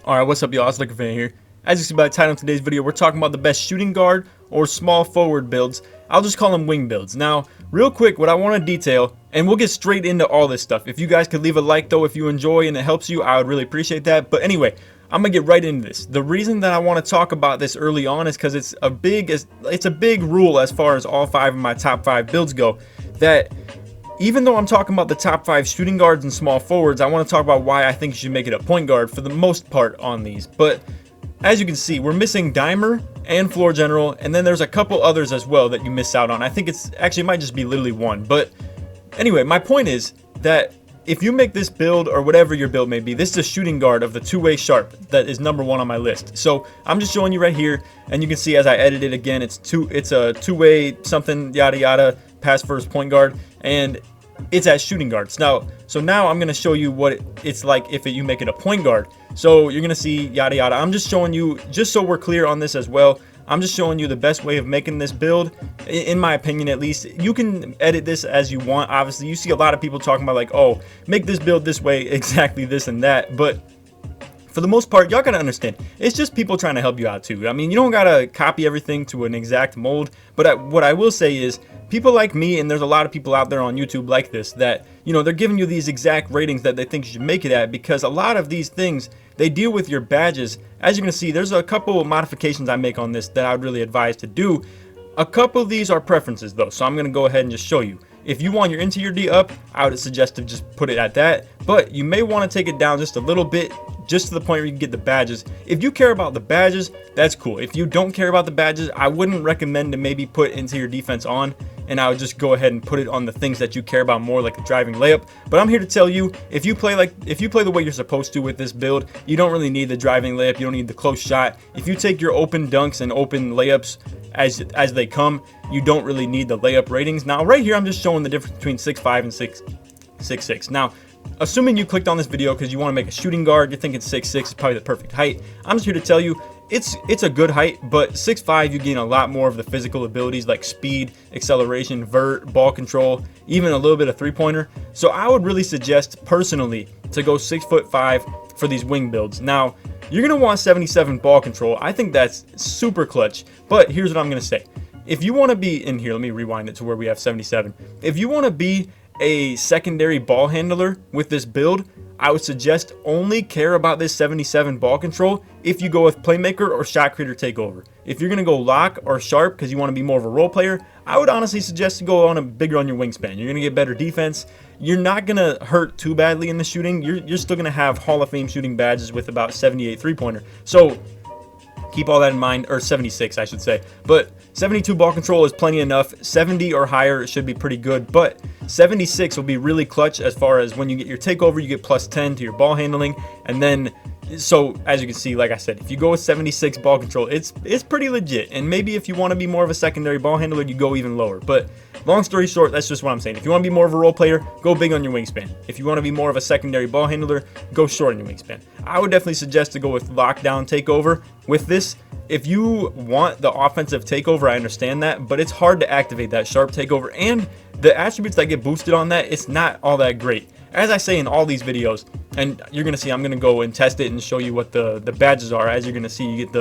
Alright, what's up y'all, it's LakerFan here. As you see by the title of today's video, we're talking about the best shooting guard or small forward builds. I'll just call them wing builds. Now, real quick, what I want to detail, and we'll get straight into all this stuff. If you guys could leave a like though if you enjoy and it helps you, I would really appreciate that. But anyway, I'm going to get right into this. The reason that I want to talk about this early on is because it's a big rule as far as all 5 of my top 5 builds go, that even though I'm talking about the top 5 shooting guards and small forwards, I want to talk about why I think you should make it a point guard for the most part on these. But as you can see, we're missing dimer and floor general, and then there's a couple others as well that you miss out on. I think it's actually, it might just be literally one. But anyway, my point is that if you make this build, or whatever your build may be, this is a shooting guard of the two-way sharp that is number 1 on my list. So I'm just showing you right here, and you can see as I edit it again, it's a two-way something yada yada pass first point guard, and it's at shooting guards. So now I'm going to show you what it's like if you make it a point guard. So you're going to see yada yada. I'm just showing you, just so we're clear on this as well, I'm just showing you the best way of making this build, in my opinion at least. You can edit this as you want. Obviously, you see a lot of people talking about like, oh, make this build this way, exactly this and that. But for the most part, y'all gotta understand, it's just people trying to help you out too. I mean, you don't gotta copy everything to an exact mold, but what I will say is, people like me, and there's a lot of people out there on YouTube like this, that, you know, they're giving you these exact ratings that they think you should make it at, because a lot of these things, they deal with your badges. As you can see, there's a couple of modifications I make on this that I would really advise to do. A couple of these are preferences though, so I'm gonna go ahead and just show you. If you want your interior D up, I would suggest to just put it at that, but you may want to take it down just a little bit, just to the point where you can get the badges. If you care about the badges, that's cool. If you don't care about the badges, I wouldn't recommend to maybe put interior defense on, and I would just go ahead and put it on the things that you care about more, like the driving layup. But I'm here to tell you, if you play the way you're supposed to with this build, you don't really need the driving layup, you don't need the close shot. If you take your open dunks and open layups as they come, you don't really need the layup ratings. Now right here, I'm just showing the difference between 6'5" and 6'6". Now, assuming you clicked on this video because you want to make a shooting guard, you're thinking 6'6" is probably the perfect height. I'm just here to tell you, it's a good height, but 6'5", you gain a lot more of the physical abilities like speed, acceleration, vert, ball control, even a little bit of three-pointer. So I would really suggest personally to go 6'5" for these wing builds. Now, you're going to want 77 ball control. I think that's super clutch, but here's what I'm going to say. If you want to be in here, let me rewind it to where we have 77. If you want to be a secondary ball handler with this build, I would suggest only care about this 77 ball control if you go with playmaker or shot creator takeover. If you're going to go lock or sharp because you want to be more of a role player, I would honestly suggest to go on bigger on your wingspan. You're going to get better defense. You're not going to hurt too badly in the shooting. You're still going to have Hall of Fame shooting badges with about 78 three-pointer. So keep all that in mind, or 76 I should say. But 72 ball control is plenty enough. 70 or higher, it should be pretty good. But 76 will be really clutch as far as when you get your takeover, you get plus 10 to your ball handling. And then, so as you can see, like I said, if you go with 76 ball control, it's pretty legit. And maybe if you want to be more of a secondary ball handler, you go even lower. But long story short, that's just what I'm saying. If you want to be more of a role player, go big on your wingspan. If you want to be more of a secondary ball handler, go short on your wingspan. I would definitely suggest to go with lockdown takeover with this. If you want the offensive takeover, I understand that, but it's hard to activate that sharp takeover, and the attributes that get boosted on that, it's not all that great. As I say in all these videos, and you're gonna see, I'm gonna go and test it and show you what the badges are. As you're gonna see, you get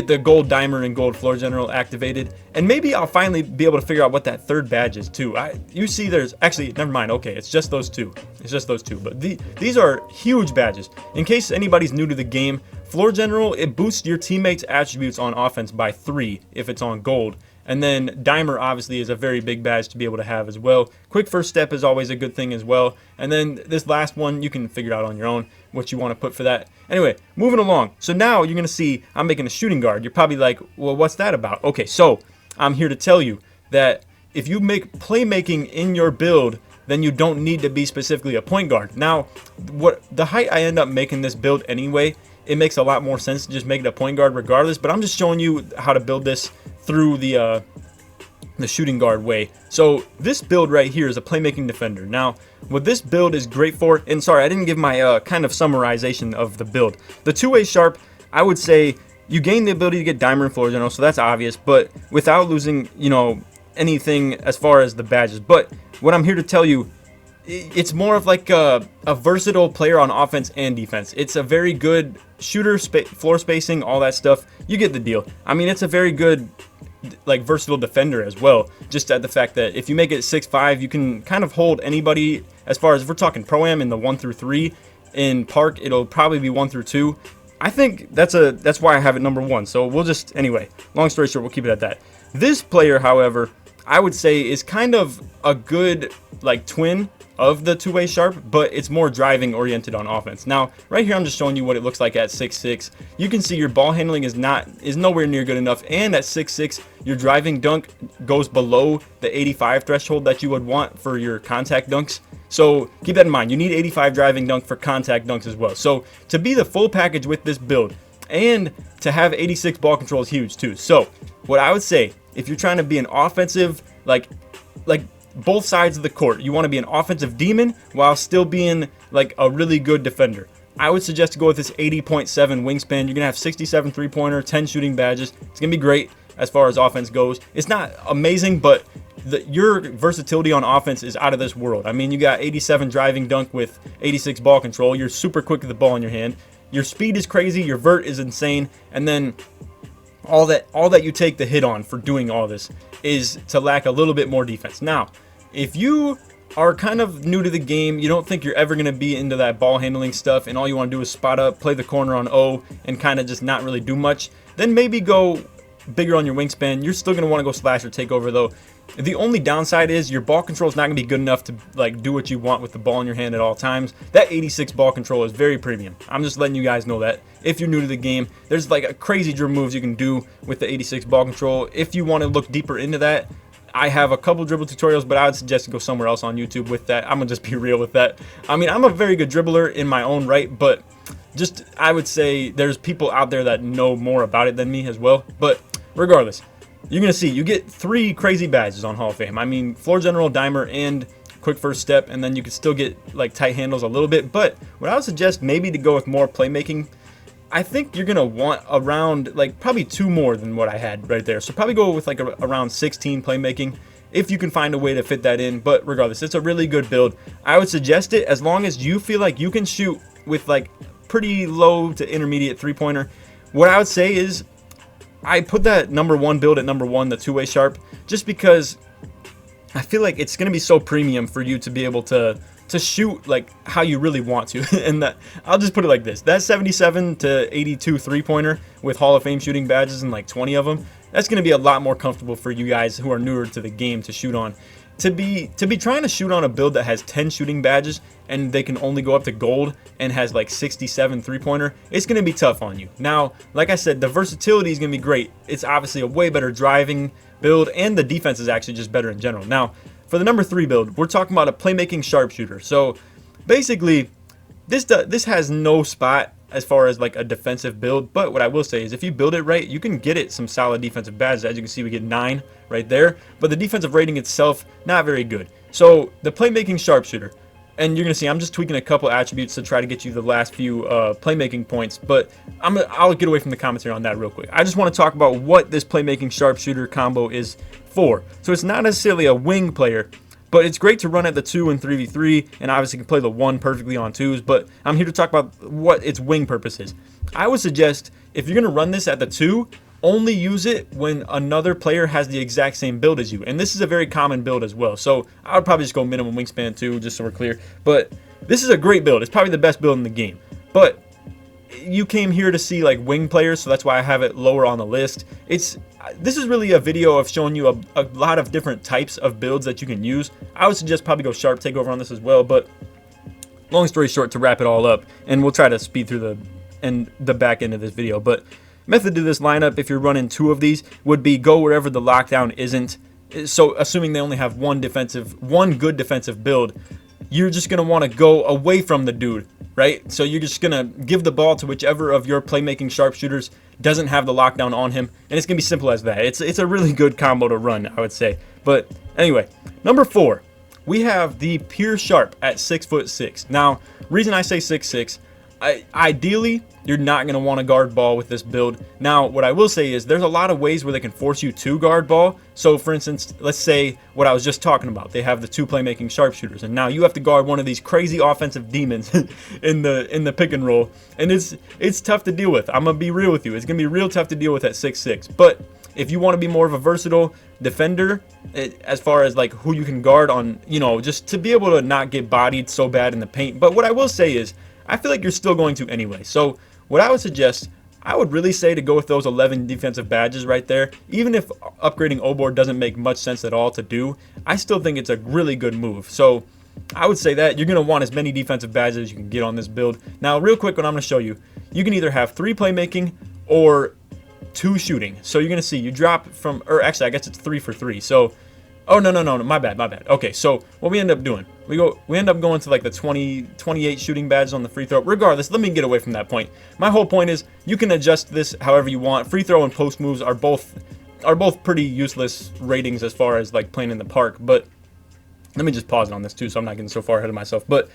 the gold dimer and gold floor general activated, and maybe I'll finally be able to figure out what that third badge is too. You see, there's actually, never mind. Okay, it's just those two. It's just those two. But these are huge badges. In case anybody's new to the game, floor general, it boosts your teammates' attributes on offense by 3 if it's on gold. And then dimer obviously is a very big badge to be able to have as well. Quick first step is always a good thing as well. And then this last one, you can figure out on your own what you want to put for that. Anyway, moving along. So now you're going to see I'm making a shooting guard. You're probably like, well, what's that about? Okay, so I'm here to tell you that if you make playmaking in your build, then you don't need to be specifically a point guard. Now, what the height I end up making this build anyway, it makes a lot more sense to just make it a point guard regardless, but I'm just showing you how to build this through the shooting guard way. So this build right here is a playmaking defender. Now, what this build is great for, and sorry, I didn't give my kind of summarization of the build. The two-way sharp, I would say you gain the ability to get dimer and floor general, so that's obvious, but without losing, you know, anything as far as the badges. But what I'm here to tell you, it's more of like a versatile player on offense and defense. It's a very good shooter, floor spacing, all that stuff. You get the deal. I mean, it's a very good, like, versatile defender as well. Just at the fact that if you make it 6'5", you can kind of hold anybody. As far as if we're talking Pro-Am in the 1 through 3, in Park it'll probably be 1 through 2. I think that's why I have it number 1. So we'll just, anyway, long story short, we'll keep it at that. This player, however, I would say is kind of a good, like, twin of the two-way sharp, but it's more driving oriented on offense. Now, right here I'm just showing you what it looks like at 6'6". You can see your ball handling is nowhere near good enough, and at 6'6", your driving dunk goes below the 85 threshold that you would want for your contact dunks. So keep that in mind. You need 85 driving dunk for contact dunks as well. So to be the full package with this build and to have 86 ball control is huge too. So what I would say, if you're trying to be an offensive, like both sides of the court, you want to be an offensive demon while still being like a really good defender, I would suggest to go with this 80.7 wingspan. You're going to have 67 3-pointer, 10 shooting badges. It's going to be great as far as offense goes. It's not amazing, but your versatility on offense is out of this world. I mean, you got 87 driving dunk with 86 ball control. You're super quick with the ball in your hand. Your speed is crazy. Your vert is insane. And then all that you take the hit on for doing all this is to lack a little bit more defense. Now, if you are kind of new to the game, you don't think you're ever going to be into that ball handling stuff, and all you want to do is spot up, play the corner on O, and kind of just not really do much, then maybe go bigger on your wingspan. You're still going to want to go slash or take over though. The only downside is your ball control is not going to be good enough to like do what you want with the ball in your hand at all times. That 86 ball control is very premium. I'm just letting you guys know that. If you're new to the game, there's like a crazy dribble moves you can do with the 86 ball control. If you want to look deeper into that, I have a couple dribble tutorials, but I would suggest to go somewhere else on YouTube with that. I'm going to just be real with that. I mean, I'm a very good dribbler in my own right, but just I would say there's people out there that know more about it than me as well. But regardless, you're going to see you get 3 crazy badges on Hall of Fame. I mean, floor general, dimer, and quick first step, and then you can still get like tight handles a little bit. But what I would suggest maybe to go with more playmaking, I think you're going to want around like probably 2 more than what I had right there. So probably go with like around 16 playmaking if you can find a way to fit that in. But regardless, it's a really good build. I would suggest it as long as you feel like you can shoot with like pretty low to intermediate 3-pointer. What I would say is I put that number 1 build at number 1, the two-way sharp, just because I feel like it's going to be so premium for you to be able to shoot like how you really want to. And that, I'll just put it like this, that 77 to 82 3-pointer with Hall of Fame shooting badges and like 20 of them, that's going to be a lot more comfortable for you guys who are newer to the game to shoot on. To be trying to shoot on a build that has 10 shooting badges and they can only go up to gold and has like 67 3-pointer, it's going to be tough on you. Now, like I said, the versatility is going to be great. It's obviously a way better driving build, and the defense is actually just better in general. Now, for the number 3 build, we're talking about a playmaking sharpshooter. So basically, this has no spot as far as like a defensive build, but what I will say is if you build it right, you can get it some solid defensive badges. As you can see, we get 9 right there, but the defensive rating itself, not very good. So the playmaking sharpshooter, and you're gonna see I'm just tweaking a couple attributes to try to get you the last few playmaking points, but I'll get away from the commentary on that real quick. I just want to talk about what this playmaking sharpshooter combo is for. So it's not necessarily a wing player, but it's great to run at the 2 and 3v3, and obviously can play the 1 perfectly on 2s, but I'm here to talk about what its wing purpose is. I would suggest if you're going to run this at the 2, only use it when another player has the exact same build as you, and this is a very common build as well. So I would probably just go minimum wingspan 2, just so we're clear, but this is a great build. It's probably the best build in the game, but you came here to see like wing players, so that's why I have it lower on the list. This is really a video of showing you a lot of different types of builds that you can use. I would suggest probably go sharp takeover on this as well, but long story short, to wrap it all up, and we'll try to speed through the back end of this video, but method to this lineup, if you're running 2 of these, would be go wherever the lockdown isn't. So assuming they only have one good defensive build, you're just going to want to go away from the dude, right? So you're just going to give the ball to whichever of your playmaking sharpshooters doesn't have the lockdown on him, and it's going to be simple as that. It's a really good combo to run, I would say. But anyway, number 4, we have the pure sharp at 6'6". Now, reason I say 6'6", Ideally, you're not going to want to guard ball with this build. Now, what I will say is there's a lot of ways where they can force you to guard ball. So, for instance, let's say what I was just talking about. They have the 2 playmaking sharpshooters, and now you have to guard one of these crazy offensive demons in the pick and roll, and it's tough to deal with. I'm going to be real with you. It's going to be real tough to deal with at 6'6". But if you want to be more of a versatile defender, as far as like who you can guard on, you know, just to be able to not get bodied so bad in the paint. But what I will say is, I feel like you're still going to anyway. So what I would suggest, I would really say to go with those 11 defensive badges right there. Even if upgrading O-board doesn't make much sense at all to do, I still think it's a really good move. So I would say that you're going to want as many defensive badges as you can get on this build. Now, real quick, what I'm going to show you, you can either have 3 playmaking or 2 shooting. So you're going to see you drop from, or actually I guess it's 3 for 3. So, oh, no, my bad. Okay, so what we end up doing, we end up going to like the 28 shooting badges on the free throw. Regardless, let me get away from that point. My whole point is you can adjust this however you want. Free throw and post moves are both pretty useless ratings as far as like playing in the park. But let me just pause on this too, so I'm not getting so far ahead of myself. But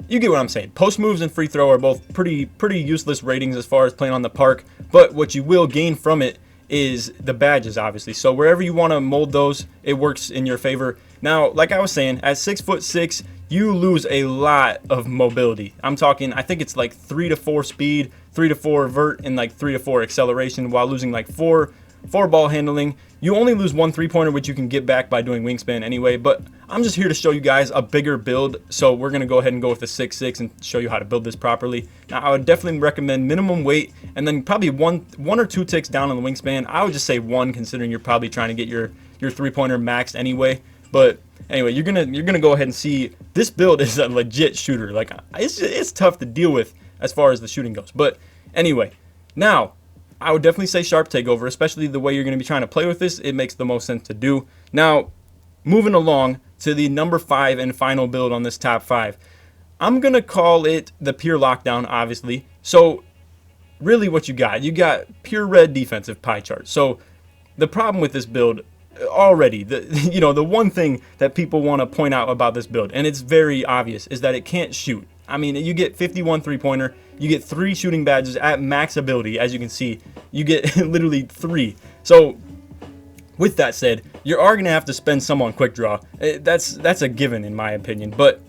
you get what I'm saying. Post moves and free throw are both pretty useless ratings as far as playing on the park. But what you will gain from it is the badges, obviously. So wherever you want to mold those, it works in your favor. Now, like I was saying, at 6'6", you lose a lot of mobility. I'm talking, I think it's like 3 to 4 speed, 3 to 4 vert, and like 3 to 4 acceleration, while losing like 4 ball handling. You only lose 1 3-pointer, which you can get back by doing wingspan anyway. But I'm just here to show you guys a bigger build, so we're gonna go ahead and go with the 6'6" and show you how to build this properly. Now, I would definitely recommend minimum weight, and then probably one or 2 ticks down on the wingspan. I would just say 1, considering you're probably trying to get your 3-pointer maxed anyway. But anyway, you're gonna go ahead and see this build is a legit shooter. Like it's tough to deal with as far as the shooting goes. But anyway, now I would definitely say sharp takeover, especially the way you're going to be trying to play with this. It makes the most sense to do. Now, moving along to the number 5 and final build on this top 5. I'm going to call it the pure lockdown, obviously. So really what you got pure red defensive pie chart. So the problem with this build already, the one thing that people want to point out about this build, and it's very obvious, is that it can't shoot. I mean, you get 51 3-pointer, you get 3 shooting badges at max ability. As you can see, you get literally 3. So with that said, you are going to have to spend some on quick draw. That's a given in my opinion. But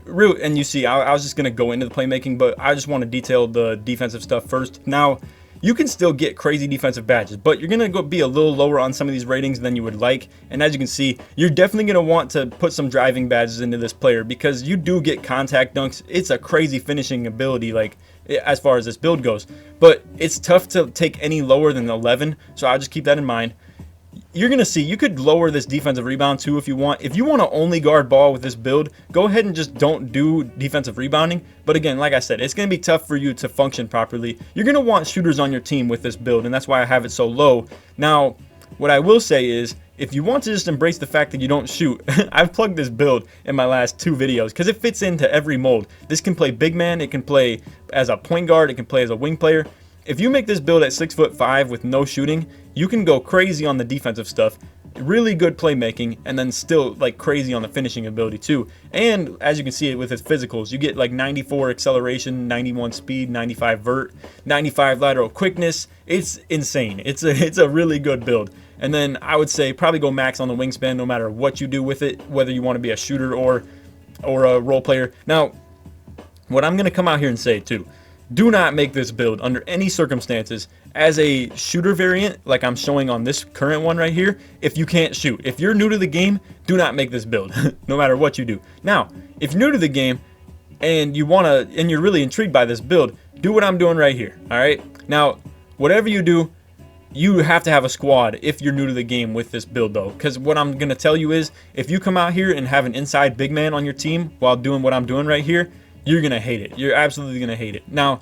and you see, I was just going to go into the playmaking, but I just want to detail the defensive stuff first. Now, you can still get crazy defensive badges, but you're going to be a little lower on some of these ratings than you would like. And as you can see, you're definitely going to want to put some driving badges into this player, because you do get contact dunks. It's a crazy finishing ability, like as far as this build goes, but it's tough to take any lower than 11. So I'll just keep that in mind. You're going to see you could lower this defensive rebound too if you want. If you want to only guard ball with this build, go ahead and just don't do defensive rebounding. But again, like I said, it's going to be tough for you to function properly. You're going to want shooters on your team with this build, and that's why I have it so low. Now, what I will say is, if you want to just embrace the fact that you don't shoot, I've plugged this build in my last 2 videos because it fits into every mold. This can play big man, it can play as a point guard, it can play as a wing player. If you make this build at 6'5" with no shooting, you can go crazy on the defensive stuff, really good playmaking, and then still like crazy on the finishing ability too. And as you can see it with his physicals, you get like 94 acceleration, 91 speed, 95 vert, 95 lateral quickness. It's insane. It's a really good build. And then I would say probably go max on the wingspan no matter what you do with it, whether you want to be a shooter or a role player. Now, what I'm going to come out here and say too, do not make this build under any circumstances as a shooter variant like I'm showing on this current one right here if you can't shoot. If you're new to the game, do not make this build no matter what you do. Now, if you're new to the game and you're really intrigued by this build, do what I'm doing right here. All right. Now, whatever you do, you have to have a squad if you're new to the game with this build though, because what I'm going to tell you is if you come out here and have an inside big man on your team while doing what I'm doing right here, you're going to hate it. You're absolutely going to hate it. Now,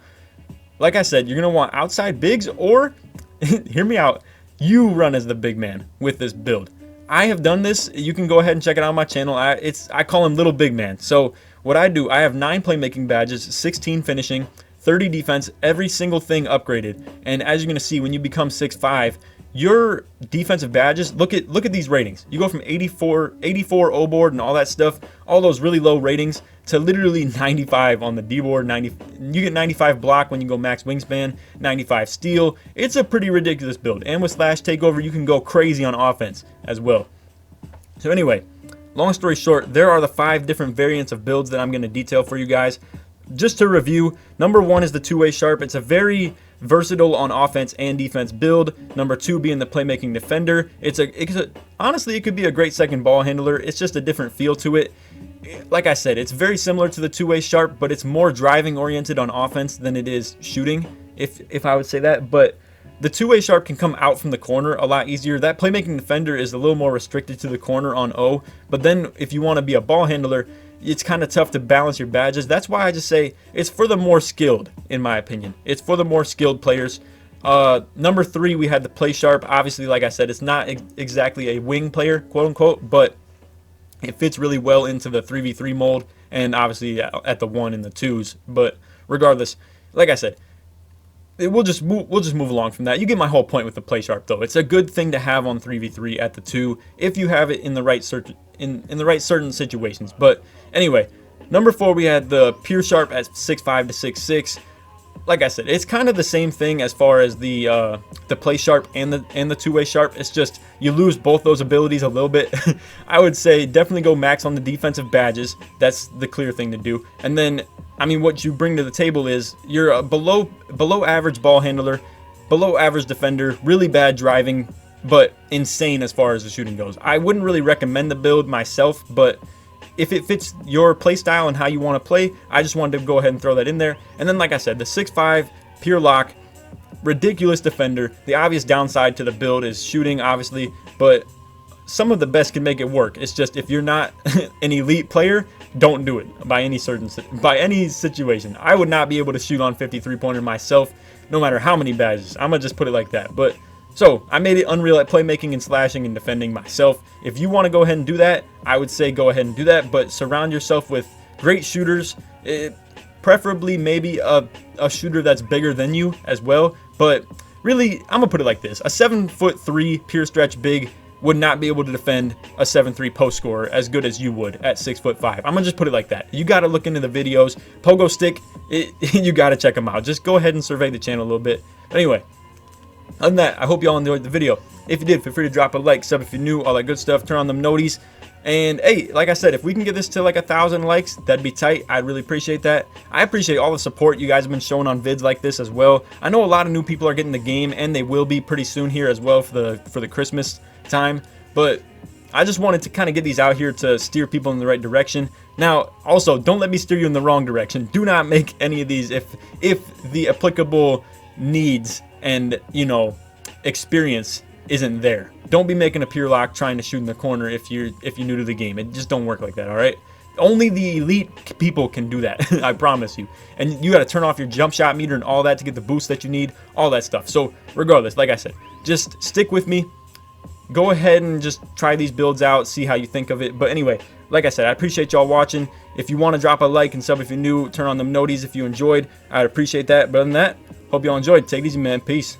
like I said, you're going to want outside bigs, or hear me out, you run as the big man with this build. I have done this. You can go ahead and check it out on my channel. I call him Little Big Man. So what I do, I have 9 playmaking badges, 16 finishing, 30 defense, every single thing upgraded. And as you're going to see, when you become 6'5", your defensive badges, look at these ratings. You go from 84 O board and all that stuff, all those really low ratings, to literally 95 on the D board. You get 95 block when you go max wingspan, 95 steal. It's a pretty ridiculous build. And with slash takeover, you can go crazy on offense as well. So anyway, long story short, there are the 5 different variants of builds that I'm going to detail for you guys. Just to review, number 1 is the two-way sharp. It's a very versatile on offense and defense build. Number 2 being the playmaking defender. Honestly, it could be a great second ball handler. It's just a different feel to it. Like I said, it's very similar to the two-way sharp, but it's more driving oriented on offense than it is shooting, if I would say that. But the two-way sharp can come out from the corner a lot easier. That playmaking defender is a little more restricted to the corner on O. But then if you want to be a ball handler, it's kind of tough to balance your badges. That's why I just say it's for the more skilled, in my opinion. It's for the more skilled players. Number 3, we had the play sharp. Obviously, like I said, it's not exactly a wing player, quote unquote, but it fits really well into the 3v3 mold, and obviously at the 1 and the 2s. But regardless, like I said, we'll just move along from that. You get my whole point with the play sharp, though. It's a good thing to have on 3v3 at the 2 if you have it in the right in the right certain situations. But anyway, number 4, we had the pure sharp at 6'5" to 6'6". Like I said, it's kind of the same thing as far as the play sharp and the two-way sharp. It's just you lose both those abilities a little bit. I would say definitely go max on the defensive badges. That's the clear thing to do. And then, I mean, what you bring to the table is you're a below average ball handler, below average defender, really bad driving, but insane as far as the shooting goes. I wouldn't really recommend the build myself, but if it fits your play style and how you want to play, I just wanted to go ahead and throw that in there. And then, like I said, the 6'5", pure lock, ridiculous defender. The obvious downside to the build is shooting, obviously, but some of the best can make it work. It's just if you're not an elite player, don't do it by any situation. I would not be able to shoot on 53-pointer myself, no matter how many badges. I'm gonna just put it like that. But so I made it unreal at playmaking and slashing and defending myself. If you want to go ahead and do that, I would say go ahead and do that. But surround yourself with great shooters, preferably maybe a shooter that's bigger than you as well. But really, I'm gonna put it like this: a 7'3" pure stretch big would not be able to defend a 7'3" post scorer as good as you would at 6'5". I'm gonna just put it like that. You gotta look into the videos. Pogo Stick, you gotta check them out. Just go ahead and survey the channel a little bit. But anyway, other than that, I hope y'all enjoyed the video. If you did, feel free to drop a like, sub if you're new, all that good stuff. Turn on them noties. And hey, like I said, if we can get this to like 1,000 likes, that'd be tight. I'd really appreciate that. I appreciate all the support you guys have been showing on vids like this as well. I know a lot of new people are getting the game, and they will be pretty soon here as well for the Christmas time. But I just wanted to kind of get these out here to steer people in the right direction. Now, also, don't let me steer you in the wrong direction. Do not make any of these if the applicable needs and, you know, experience isn't there. Don't be making a pure lock trying to shoot in the corner if you're new to the game. It just don't work like that, all right? Only the elite people can do that. I promise you. And you got to turn off your jump shot meter and all that to get the boost that you need, all that stuff. So regardless, like I said, just stick with me. Go ahead and just try these builds out, see how you think of it. But anyway, like I said, I appreciate y'all watching. If you want to drop a like and sub if you're new, turn on them noties if you enjoyed. I'd appreciate that. But other than that, hope y'all enjoyed. Take it easy, man. Peace.